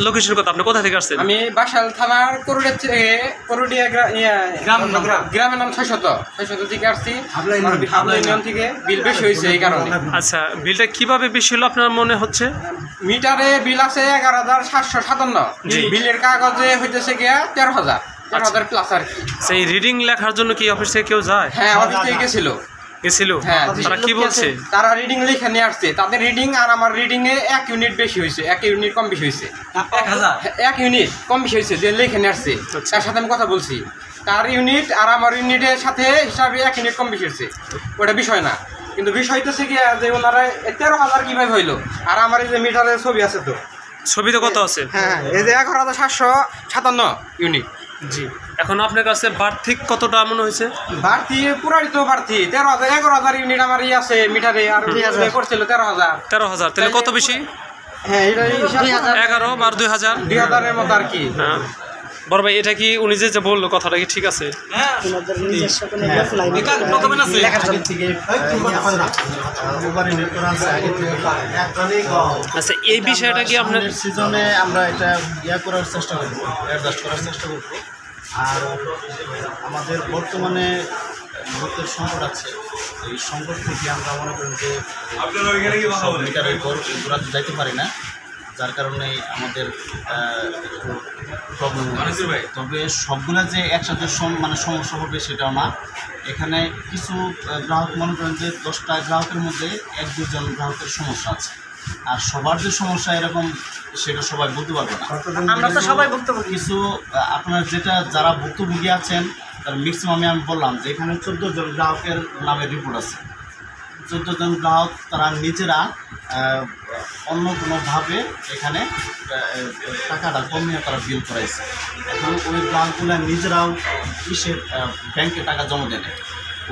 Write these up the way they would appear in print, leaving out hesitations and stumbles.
Location কথা, আপনি কোথা থেকে আসছেন? আমি বাসাল থানার করুডিয়া গ্রামের নাম 600 থেকে আসছি, হাবলা ইউনিয়ন থেকে। বিল বেশি হয়েছে এই কারণে। আচ্ছা, বিলটা কিভাবে বেশি হলো আপনার মনে হচ্ছে? মিটারে বিল আছে 11,757, বিলের কাগজে হইতেছে গিয়া 13,000 প্লাস আর কি। সেই রিডিং লেখার জন্য কি অফিস থেকে কেউ যায়? হ্যাঁ, অফিস থেকে গেছিল। হ্যাঁ, তারা কি বলছে? তারা রিডিং লিখে নিয়ে আসছে, তাদের রিডিং আর আমার রিডিং এ 1 ইউনিট বেশি হয়েছে, 1 ইউনিট কম বেশি হয়েছে, 1 ইউনিট কম বেশি হয়েছে, যে লিখে নিয়ে আসছে তার সাথে আমি কথা বলছি। তার ইউনিট আর আমার ইউনিটের সাথে হিসাবে 1 ইউনিট কম বেশি হয়েছে, ওটা বিষয় না। কিন্তু বিষয় হচ্ছে কি যে ওনারা 13,000 কিভাবে হইলো, আর আমার এই যে মিটারের ছবি আছে, তো ছবিতে কত আছে? হ্যাঁ, এই যে 11,757 ইউনিট। জি, এখন আপনার কাছে বাড়তি কতটা মনে হয়েছে? বাড়তি পুরাই তো বাড়তি 13,000 11,000 ইউনিট আমার আছে মিটারে, আর করছিল 13,000। তাহলে কত বেশি? হ্যাঁ, এটা 11 আর 2,000 2,000-এর মতো আর কি। হ্যাঁ বড় ভাই, এটা কি উনি যে বললো কথাটা কি ঠিক আছে? আচ্ছা, এই বিষয়টা কি আপনার সিজনে আমরা এটা করার চেষ্টা করবো, অ্যাডজাস্ট করার চেষ্টা করবো। আর আমাদের বর্তমানে লোকের সংকট আছে, এই সংকট থেকে আমরা মনে করি যে মিটারের ঘোরাতে যাইতে পারি না, যার কারণে আমাদের একটু প্রবলেম। তবে সবগুলো যে একসাথে সমস্যা হবে সেটাও না। এখানে কিছু গ্রাহক মনে করেন যে 10টা গ্রাহকের মধ্যে 1-2 জন গ্রাহকের সমস্যা আছে, আর সবার যে সমস্যা এরকম সেটা সবাই বলতে পারবে না। আমরা তো সবাই ভুক্তভোগী। কিছু আপনার যারা ভুক্তভোগী আছেন তার ম্যাক্সিমামে আমি বললাম যে এখানে 14 জন গ্রাহকের নামে রিপোর্ট আছে। 14 জন গ্রাহক তারা নিজেরা অন্য কোনোভাবে এখানে টাকাটা কমিয়ে তারা বিল করাইছে। এখন ওই গ্রাহকগুলো নিজেরাও ব্যাংকে টাকা জমা দেয়,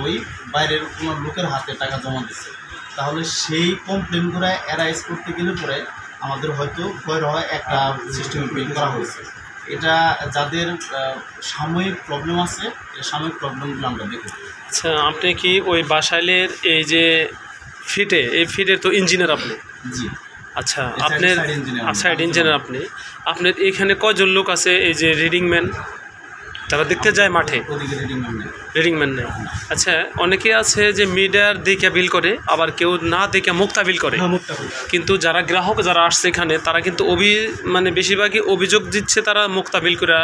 ওই বাইরের কোনো লোকের হাতে টাকা জমা দিচ্ছে। তাহলে সেই কমপ্লেনগুলো এরাইজ করতে গেলে পরে আমাদের হয়তো একটা সিস্টেমে বিল করা হয়েছে। এটা যাদের সাময়িক প্রবলেম আছে, এই সাময়িক প্রবলেমগুলো আমরা দেখব। আচ্ছা, আপনি কি ওই বাসাইলের এই যে ফিটের তো ইঞ্জিনিয়ার আপনি? জি। আচ্ছা, আপনার সাইড ইঞ্জিনিয়ার আপনার এখানে কয়জন লোক আছে এই যে রিডিং ম্যান, তারা দেখতে যায় মাঠে? রিডিং ম্যান নেই। আচ্ছা, অনেকে আছে যে মিটার দেখে বিল করে, আবার কেউ না দেখে মুক্তা বিল করে। কিন্তু যারা গ্রাহক যারা আসছে এখানে, তারা কিন্তু বেশিরভাগই অভিযোগ দিচ্ছে তারা মুক্তা বিল করে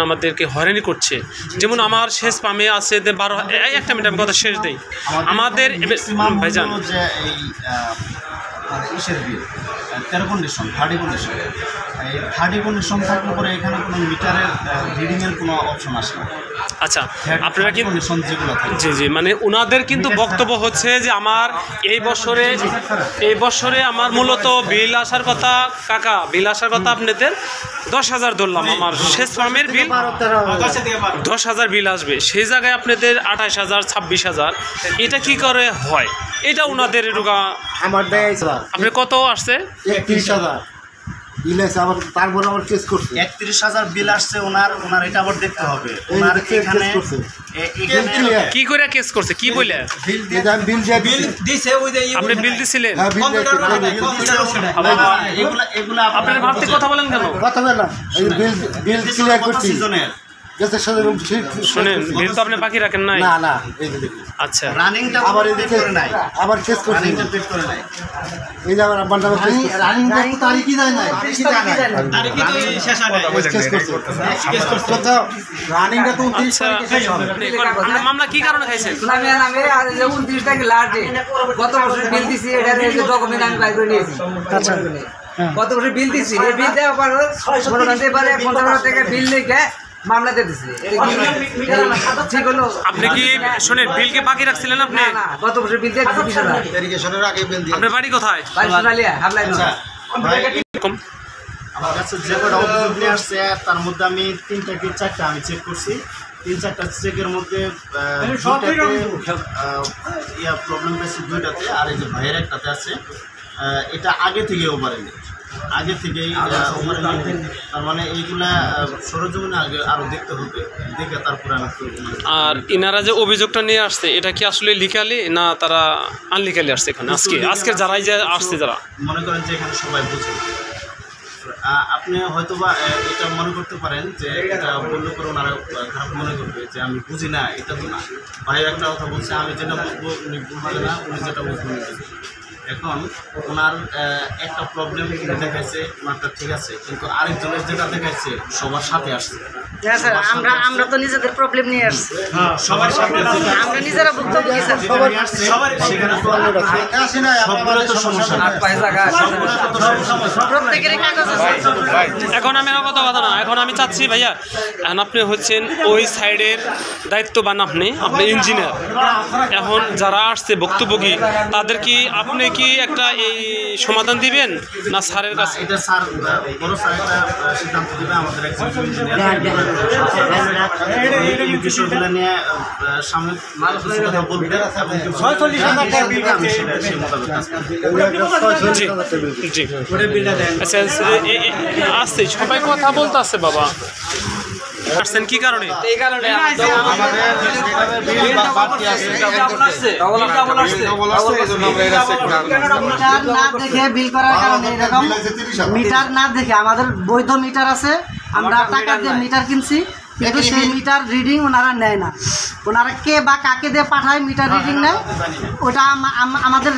আমাদেরকে হয়রানি করছে। যেমন আমার শেষ পামে আছে 12, একটা মিনিট আমি কথা শেষ দেই। আমাদের ভাইজান তেরো কন্ডিশন, থার্ড কন্ডিশন, এই থার্ড কন্ডিশন থাকলে পরে এখানে কোনো মিটারের রিডিংয়ের কোনো অপশন আসে না। আচ্ছা, আপনারা কি যেগুলো জি ওনাদের কিন্তু বক্তব্য হচ্ছে যে আমার এই বছরে আমার মূলত বিল আসার কথা, বিল আসার কথা আপনাদের 10,000 ধরলাম, আমার শেষ ফার্মের বিল 10,000 বিল আসবে, সেই জায়গায় আপনাদের 28,000 26,000। এটা কি করে হয়? এটা ওনাদের আপনি কত আসছে? 31,000 বিল আছে, আবার তারপর আবার কেস করছে 31,000 বিল আসছে ওনার এটা আবার দেখতে হবে। ওনার এখানে কি করে কেস করছে, কি বলে বিল দিছে? ওই যে আপনি বিল দিছিলেন? এগুলা আপনারা ভাবতে কথা বলেন কেন? কথা বলেন না, বিল ক্লিয়ার করছি। শুনেন, বিল তো আপনি বাকি রাখেন নাই? না। আচ্ছা, রানিংটা আবার এদিকে করে নাই, আবার কেস করছি, রানিংটা পেড করে নাই। এই যে আবার রানিং তারিখই যায় না, তারিখই তো শেষ হয় নাই, কেস করছে। রানিংটা তো 29 তারিখে শেষ হবে। আপনার মামলা কি কারণে খাইছেন? আমি আর 29 তারিখে লাস্ট ডে, গত বছর বিল দিছি, এটার ডকুমেন্ট আমি বাইর করে নিয়েছি। আচ্ছা, গত বছর বিল দিছি, এই বিল দেওয়ার পর 50,000 টাকা বিল লিখে মামলাতে দিছি। আপনি কি শুনেন, বিল কি বাকি রাখছিলেন আপনি? না, গত বছর বিল দিয়ে 20,000। ভেরিফিকেশনের আগে বিল দিয়ে। আপনার বাড়ি কোথায়? বাড়ি সোনালিয়া, হাবলাই। আমার কাছে যে কটা অভিযোগ নিয়ে আসছে তার মধ্যে আমি 3টা কি 4টা আমি চেক করছি। 3-4টা চেকের মধ্যে প্রবলেম পেয়েছি 2টাতে, আর এই যে ভাইয়ের একটাতে আছে। এটা আগে থেকে ওভারেলি, আগে থেকেই তার মানে এইগুলা সরজমিনে আগে আরও দেখতে হবে, দেখে তারপরে আমি। আর ইনারা যে অভিযোগটা নিয়ে আসছে, এটা কি আসলে লিগালি না তারা আনলিগালি আসছে এখানে? আজকে যারাই যে আসছে, যারা মনে করেন যে এখানে সবাই বুঝে আপনি হয়তো বা এটা মনে করতে পারেন যে এটা বললে করে ওনারা খারাপ মনে করবে যে আমি বুঝি না, এটা তো না। ভাই একটা কথা বলছে, আমি যেটা বুঝবো উনি বুঝবে না, উনি যেটা বুঝবো উনি বুঝবে। এখন ওনার একটা প্রবলেম দেখাইছে, ওনারটা ঠিক আছে, কিন্তু আরেকজনের যেটা দেখাইছে সবার সাথে আসছে। আমরা তো নিজেদের প্রবলেম নিয়ে আসছি, সবার সাথে আমরা নিজেরা ভুক্তভোগী স্যার। সেখানে সবগুলো তো সমস্যা না, প্রত্যেকেরই কাগজ আছে। এখন আমি আর কথা না, এখন আমি চাচ্ছি ভাইয়া, এখন আপনি হচ্ছেন ওই সাইডের দায়িত্ববান, আপনি ইঞ্জিনিয়ার। এখন যারা আসছে ভুক্তভোগী তাদের কি আপনি কি একটা এই সমাধান দিবেন না স্যারের কাছে? এটা স্যার বড় স্যার একটা সিদ্ধান্ত দেবে, আমাদের একজন ইঞ্জিনিয়ার এই বিষয়গুলো নিয়ে সামনে কথা বলবে এবং সেই মোতাবেক কাজ করবে। জি আচ্ছা, আসছে সবাই কথা বলতে আসছে বাবা, আসছেন কি কারণে? এই কারণে মিটার না দেখে বিল করার কারণে এরকম, মিটার না দেখে, আমাদের বৈধ মিটার আছে, আমরা টাকা দিয়ে মিটার কিনছি, কিন্তু সেই মিটার রিডিং ওনারা নেয় না। ওনারা কে বা কাকে দিয়ে পাঠায় মিটার রিডিং নেয় ওটা আমাদের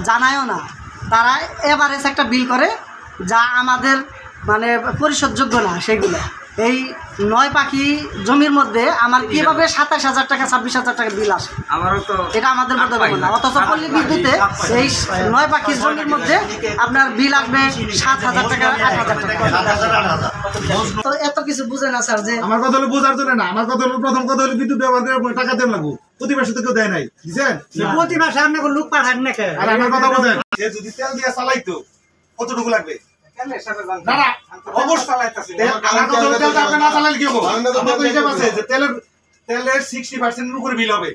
জানায়ও না। তারা এভারেজ একটা বিল করে যা আমাদের মানে পরিশোধযোগ্য না। সেগুলো এই 9 পাখি জমির মধ্যে আমার কিভাবে 27,000 টাকা 26,000 টাকা বিল আসে, আমারও তো এটা আমাদের মধ্যে না। অথচ পল্লী বিদ্যুতে এই 9 পাখির জমির মধ্যে আপনার বিল আসবে 7,000 টাকা 8,000 টাকা। তো এত কিছু বুঝে না স্যার। যে আমার কথা হলো বোঝার জন্য না, আমার কথা হলো প্রথম কথা হলো বিদ্যুৎ আমাদের টাকা দেন লাগবো, প্রতি মাসে তো কেউ দেয় নাই, বুঝছেন? প্রতি মাসে আপনি লোক পাঠান না কে? আর আমার কথা বোঝেন, যে যদি তেল দিয়ে চালাইতো কতটুকু লাগবে? না না অবশ্যই আমার কথা হলো তেলটা আপনি না চালালে কি হবে? আমার তো হিসাব আছে যে তেলের 60% এর উপরে বিল হবে।